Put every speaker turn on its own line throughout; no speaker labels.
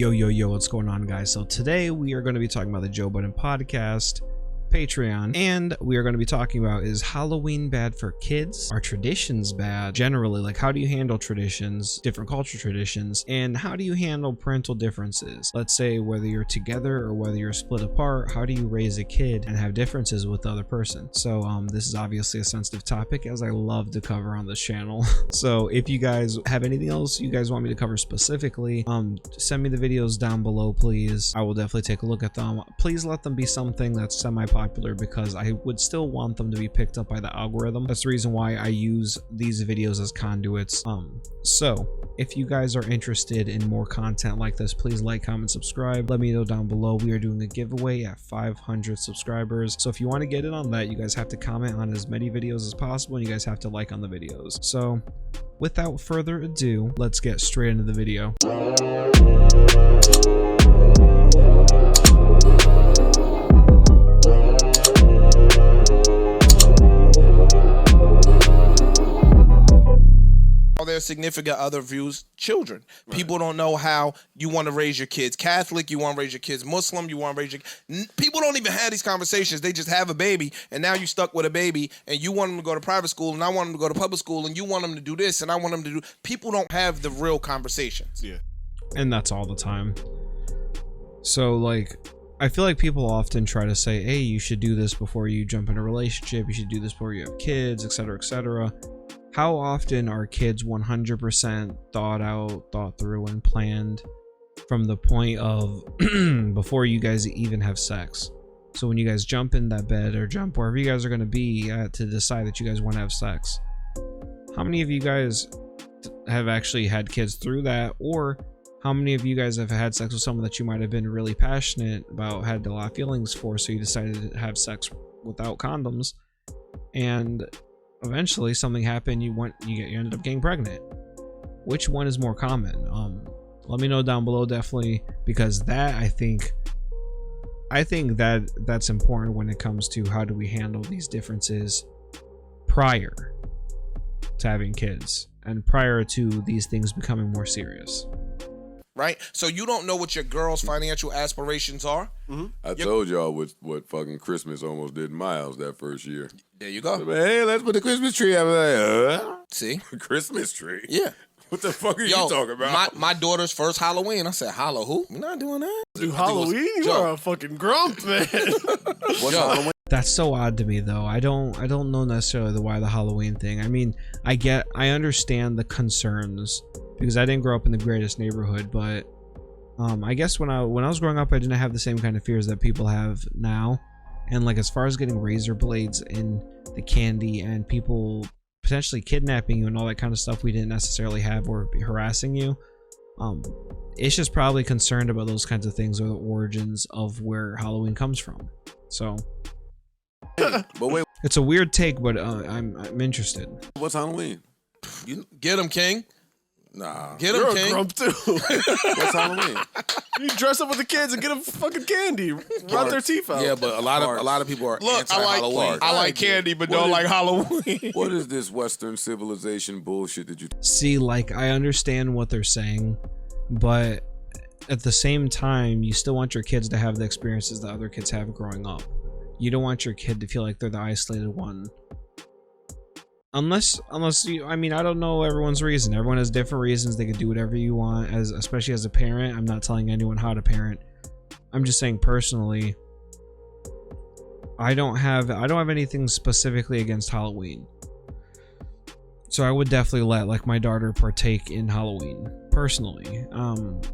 Yo, what's going on, guys? So today we are going to be talking about the Joe Budden podcast, Patreon, and we are going to be talking about, is Halloween bad for kids? Are traditions bad? Generally, like, how do you handle traditions, different culture traditions, and how do you handle parental differences? Let's say whether you're together or whether you're split apart, how do you raise a kid and have differences with the other person? So this is obviously a sensitive topic, as I love to cover on this channel. So if you guys have anything else you guys want me to cover specifically, send me the videos down below, please. I will definitely take a look at them. Please let them be something that's semi-popular, because I would still want them to be picked up by the algorithm. That's the reason why I use these videos as conduits. So if you guys are interested in more content like this, please like, comment, subscribe. Let me know down below. We are doing a giveaway at 500 subscribers, so if you want to get in on that, you guys have to comment on as many videos as possible, and you guys have to like on the videos. So without further ado, let's get straight into the video.
Their significant other views children. Right. People don't know how you want to raise your kids Catholic, you want to raise your kids Muslim, you want to raise your people don't even have these conversations. They just have a baby, and now you're stuck with a baby, and you want them to go to private school, and I want them to go to public school, and you want them to do this, and I want them to do. People don't have the real conversations.
Yeah, and that's all the time. So like, I feel like people often try to say, hey, you should do this before you jump in a relationship, you should do this before you have kids, etc., etc. How often are kids 100% thought out, thought through, and planned from the point of before you guys even have sex? So when you guys jump in that bed or jump wherever you guys are going to be to decide that you guys want to have sex, how many of you guys have actually had kids through that? Or how many of you guys have had sex with someone that you might have been really passionate about, had a lot of feelings for, so you decided to have sex without condoms, and eventually something happened, you ended up getting pregnant? Which one is more common? Let me know down below, definitely, because that I think that's important when it comes to how do we handle these differences prior to having kids and prior to these things becoming more serious.
Right? So you don't know what your girl's financial aspirations are.
Mm-hmm. I told y'all what fucking Christmas almost did in my house that first year.
There you go.
Hey, let's put the Christmas tree up there.
See?
Christmas tree?
Yeah.
What the fuck are you talking about?
My daughter's first Halloween, I said, "Hallow who? We're not doing that."
Do Halloween? You are a fucking grump, man.
What's Halloween?
That's so odd to me, though. I don't know necessarily why the Halloween thing. I mean, I understand the concerns, because I didn't grow up in the greatest neighborhood, but I guess when I was growing up, I didn't have the same kind of fears that people have now. And like, as far as getting razor blades in the candy and people potentially kidnapping you and all that kind of stuff we didn't necessarily have, or harassing you, it's just probably concerned about those kinds of things, or the origins of where Halloween comes from. So
but wait,
it's a weird take, but I'm interested.
What's Halloween?
You get him, King.
Nah,
get him,
You're
King.
a grump too.
What's Halloween?
You dress up with the kids and get them fucking candy, rot their teeth out.
Yeah, but a lot of people are
Halloween.
I like candy, but don't like Halloween.
What is this Western civilization bullshit that you
see? Like, I understand what they're saying, but at the same time, you still want your kids to have the experiences that other kids have growing up. You don't want your kid to feel like they're the isolated one. Unless you, I mean, I don't know everyone's reason. Everyone has different reasons. They can do whatever you want, especially as a parent. I'm not telling anyone how to parent. I'm just saying personally, I don't have anything specifically against Halloween. So I would definitely let, like, my daughter partake in Halloween personally.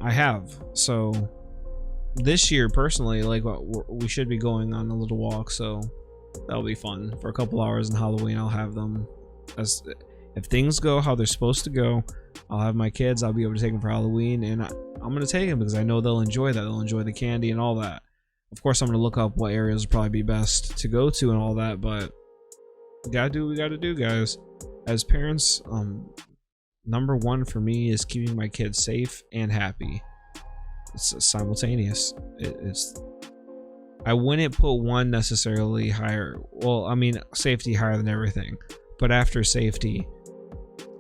I have. So this year personally, like, we should be going on a little walk, so that'll be fun. For a couple hours in Halloween, I'll have them. If things go how they're supposed to go, I'll have my kids. I'll be able to take them for Halloween, and I'm gonna take them because I know they'll enjoy that. They'll enjoy the candy and all that. Of course, I'm gonna look up what areas would probably be best to go to and all that, but we gotta do what we gotta do, guys. As parents, number one for me is keeping my kids safe and happy. It's simultaneous. I wouldn't put one necessarily higher. Well, I mean, safety higher than everything. But after safety,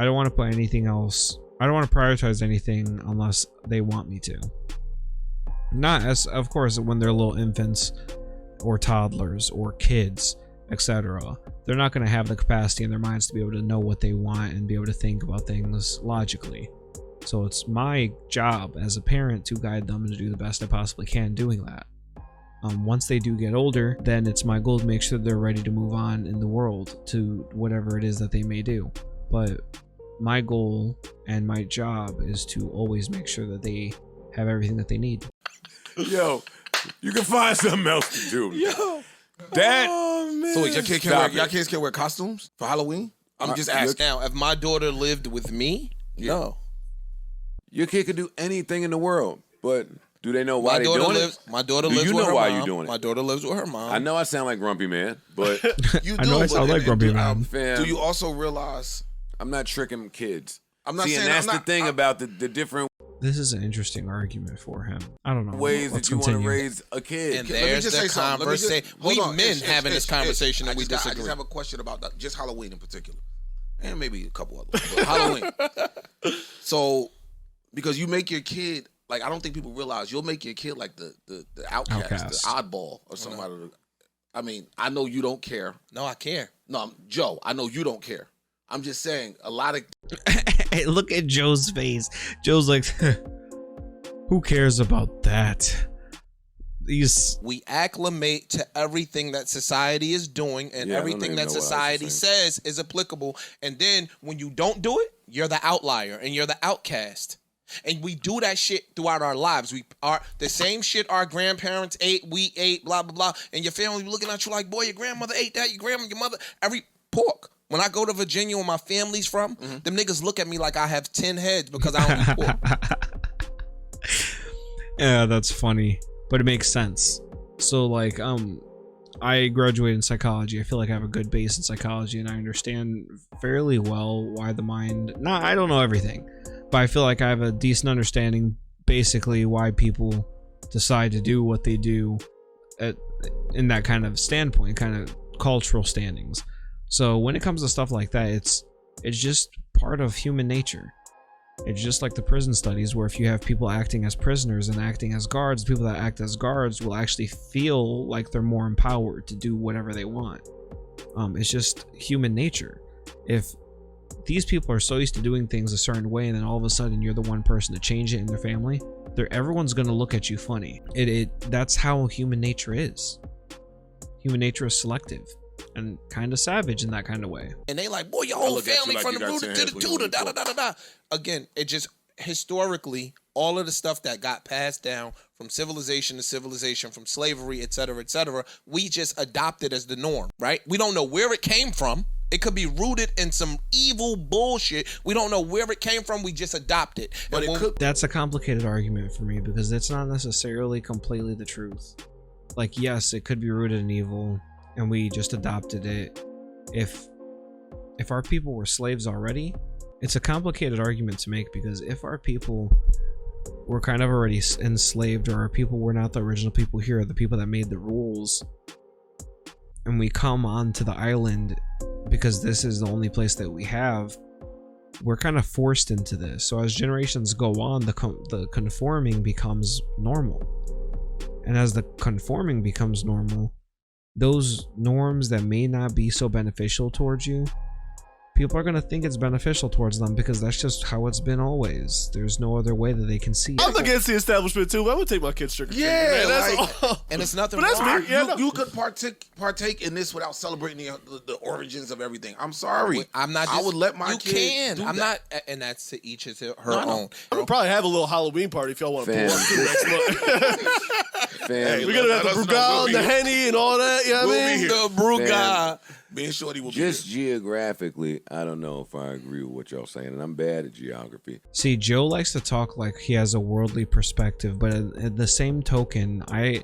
I don't want to put anything else. I don't want to prioritize anything unless they want me to. Not as, of course, when they're little infants or toddlers or kids, etc. They're not going to have the capacity in their minds to be able to know what they want and be able to think about things logically. So it's my job as a parent to guide them and to do the best I possibly can doing that. Once they do get older, then it's my goal to make sure they're ready to move on in the world to whatever it is that they may do. But my goal and my job is to always make sure that they have everything that they need.
Yo, you can find something else to do.
Yo.
That.
Oh, man.
So wait, y'all kids can wear costumes for Halloween? I'm just asking.
Now, if my daughter lived with me, no.
Your kid could do anything in the world, but do they know why they're doing it?
My daughter
Do
lives
you
with
know
her
why
mom.
you're doing it?
My daughter lives with her mom.
I know I sound like Grumpy Man, but
You do,
I know I sound like Grumpy
do,
Man.
fam,
do you also realize?
I'm not tricking kids.
I'm not
See,
saying
and that's
I'm
the
not,
thing about the different
This is an interesting argument for him. I don't know.
ways
Let's
that you want to
continue.
raise a kid.
And
Let me
there's
just
the
say something. Let me just-
conversation.
hold
We
on.
men having this conversation and we
I
disagree.
just have a question about just Halloween in particular, and maybe a couple others. But Halloween. So, because you make your kid like, I don't think people realize you'll make your kid like the outcast, the oddball, or somebody. I mean, I know you don't care.
No, I care.
No, Joe, I know you don't care. I'm just saying, a lot of
Hey, look at Joe's face. Joe's like, who cares about that?
We acclimate to everything that society is doing, and
Yeah, I don't
everything
even
that
know what I was
society
saying.
says is applicable. And then when you don't do it, you're the outlier and you're the outcast. And we do that shit throughout our lives. We are the same shit our grandparents ate, we ate, blah, blah, blah. And your family be looking at you like, boy, your grandmother ate that, your mother, every pork. When I go to Virginia where my family's from, them niggas look at me like I have 10 heads because I don't eat pork.
Yeah, that's funny, but it makes sense. So like, I graduated in psychology. I feel like I have a good base in psychology, and I understand fairly well why the mind. I don't know everything, but I feel like I have a decent understanding, basically, why people decide to do what they do, in that kind of standpoint, kind of cultural standings. So when it comes to stuff like that, it's just part of human nature. It's just like the prison studies, where if you have people acting as prisoners and acting as guards, people that act as guards will actually feel like they're more empowered to do whatever they want. It's just human nature. If these people are so used to doing things a certain way, and then all of a sudden you're the one person to change it in their family, everyone's going to look at you funny. That's how human nature is. Human nature is selective and kind of savage in that kind of way.
And they like, boy, your whole
look at you
family
like
from
you
the
got
rooter
10
to
heads
the
when you
tutor,
only
da da da da da. Again, it just historically, all of the stuff that got passed down from civilization to civilization, from slavery, et cetera, we just adopted as the norm, right? We don't know where it came from. It could be rooted in some evil bullshit. We don't know where it came from. We just adopt it.
But it could.
That's a complicated argument for me, because it's not necessarily completely the truth. Like, yes, it could be rooted in evil, and we just adopted it. If our people were slaves already, it's a complicated argument to make, because if our people were kind of already enslaved, or our people were not the original people here, the people that made the rules, and we come onto the island because this is the only place that we have, we're kind of forced into this. So as generations go on, the conforming becomes normal. And as the conforming becomes normal, those norms that may not be so beneficial towards you, people are going to think it's beneficial towards them, because that's just how it's been always. There's no other way that they can see it.
I'm against the establishment too. I would take my kids trick or treating.
Yeah,
man. That's
like-
all.
And it's nothing
But that's
wrong.
me. Yeah, no.
You could partake in this without celebrating the origins of everything. I'm sorry.
I'm not.
I would let my
you
kid
can.
do
I'm
that.
not, and that's to each his her
No, I know.
own.
We'll probably have a little Halloween party if y'all want to pull
Fam.
up too next month.
Fam,
We're gonna have
Let
the
us know.
Brugal
We'll
and the
be
Henny and all that. You know what
We'll
I
be
mean?
here.
The Brugal.
Me and Shorty will be
just
here.
geographically, I don't know if I agree with what y'all saying, and I'm bad at geography.
See, Joe likes to talk like he has a worldly perspective, but at the same token, I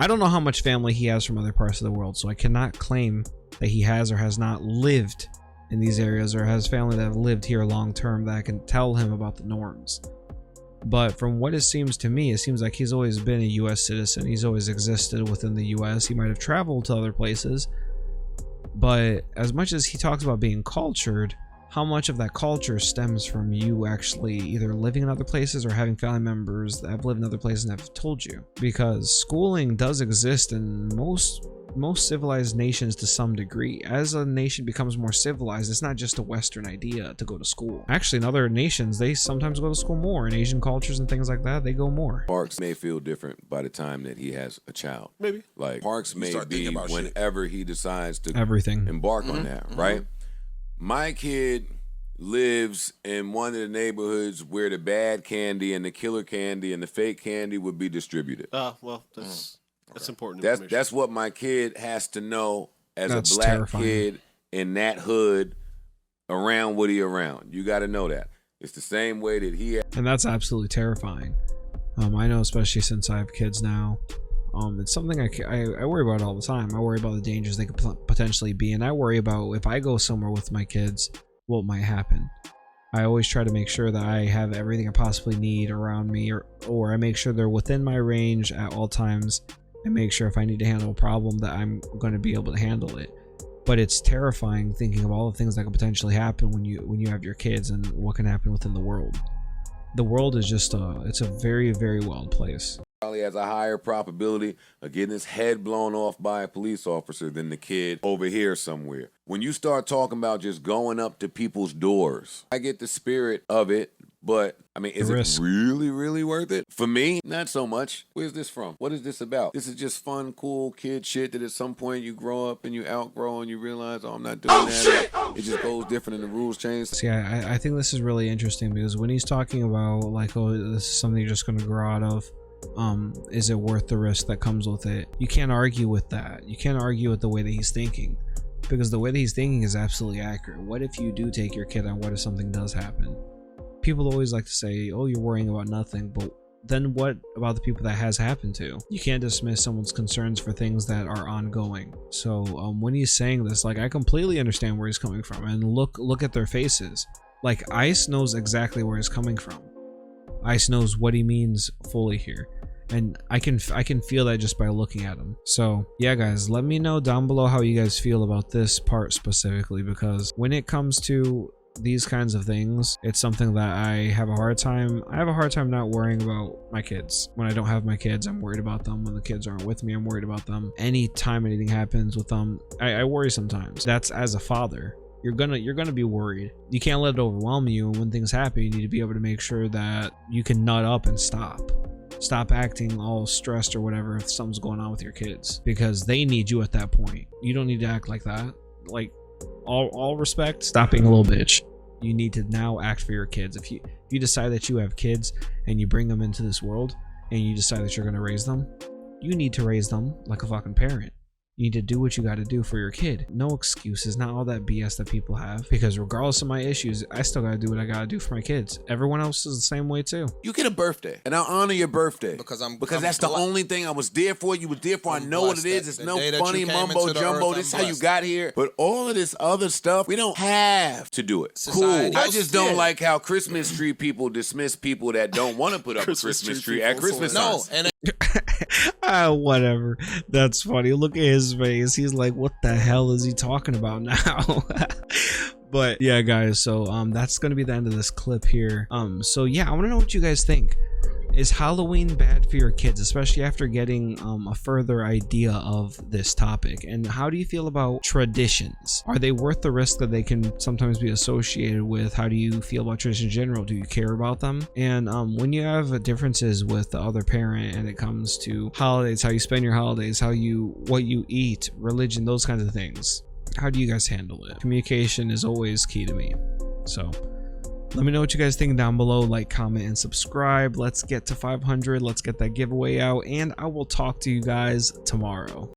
don't know how much family he has from other parts of the world, so I cannot claim that he has or has not lived in these areas, or has family that have lived here long term that I can tell him about the norms. But from what it seems to me, it seems like he's always been a U.S. citizen. He's always existed within the U.S. He might have traveled to other places, but as much as he talks about being cultured, how much of that culture stems from you actually either living in other places or having family members that have lived in other places and have told you. Because schooling does exist in most civilized nations to some degree. As a nation becomes more civilized, it's not just a Western idea to go to school. Actually, in other nations, they sometimes go to school more. In Asian cultures and things like that, they go more.
Parks may feel different by the time that he has a child.
Maybe.
Like, Parks may
start thinking
be
about
whenever he decides to
Everything.
embark on that, right? My kid lives in one of the neighborhoods where the bad candy and the killer candy and the fake candy would be distributed.
Well, that's important information.
That's what my kid has to know as
That's
a black
terrifying.
kid in that hood around what he around. You got to know that. It's the same way that he
And that's absolutely terrifying. I know, especially since I have kids now. It's something I worry about all the time. I worry about the dangers they could potentially be, and I worry about if I go somewhere with my kids, what might happen. I always try to make sure that I have everything I possibly need around me, or I make sure they're within my range at all times, and make sure if I need to handle a problem that I'm going to be able to handle it. But it's terrifying thinking of all the things that could potentially happen when you have your kids and what can happen within the world. The world is just it's a very, very wild place.
probably has a higher probability of getting his head blown off by a police officer than the kid over here somewhere. When you start talking about just going up to people's doors, I get the spirit of it, but I mean, is it really, really worth it? For me, not so much. Where's this from? What is this about? This is just fun, cool kid shit that at some point you grow up and you outgrow and you realize, oh, I'm not doing that. It just goes different and the rules change.
See, I think this is really interesting because when he's talking about like, oh, this is something you're just going to grow out of, is it worth the risk that comes with it? You can't argue with that. You can't argue with the way that he's thinking, because the way that he's thinking is absolutely accurate. What if you do take your kid on? What if something does happen? People always like to say, oh, you're worrying about nothing, but then what about the people that has happened to? You can't dismiss someone's concerns for things that are ongoing. So when he's saying this, like, I completely understand where he's coming from, and look at their faces. Like, Ice knows exactly where he's coming from. Ice knows what he means fully here, and I can feel that just by looking at him. So yeah, guys, let me know down below how you guys feel about this part specifically, because when it comes to these kinds of things, it's something that I have a hard time not worrying about my kids. When I don't have my kids, I'm worried about them. When the kids aren't with me, I'm worried about them. Anytime anything happens with them, I worry sometimes. That's as a father. You're gonna be worried. You can't let it overwhelm you, and when things happen, you need to be able to make sure that you can nut up and stop acting all stressed or whatever if something's going on with your kids, because they need you at that point. You don't need to act like that. Like, all respect, stop being a little bitch. You need to now act for your kids. If you decide that you have kids and you bring them into this world and you decide that you're going to raise them, you need to raise them like a fucking parent. You need to do what you got to do for your kid. No excuses, not all that BS that people have, because regardless of my issues, I still got to do what I got to do for my kids. Everyone else is the same way too.
You get a birthday, and I'll honor your birthday
because
that's the only thing I was there for. You were there for. I know what it is. It's no funny mumbo jumbo. This is how you got here. But all of this other stuff, we don't have to do it. Society. Cool. I just don't like how Christmas tree people dismiss people that don't want to put up a Christmas tree at Christmas time.
No, and
whatever. That's funny. Look at his face. He's like, what the hell is he talking about now? But yeah, guys, so that's gonna be the end of this clip here. So yeah, I want to know what you guys think. Is Halloween bad for your kids, especially after getting a further idea of this topic? And how do you feel about traditions? Are they worth the risk that they can sometimes be associated with? How do you feel about traditions in general? Do you care about them? And when you have differences with the other parent and it comes to holidays, how you spend your holidays, what you eat, religion, those kinds of things, how do you guys handle it? Communication is always key to me. So let me know what you guys think down below. Like, comment, and subscribe. Let's get to 500. Let's get that giveaway out, and I will talk to you guys tomorrow.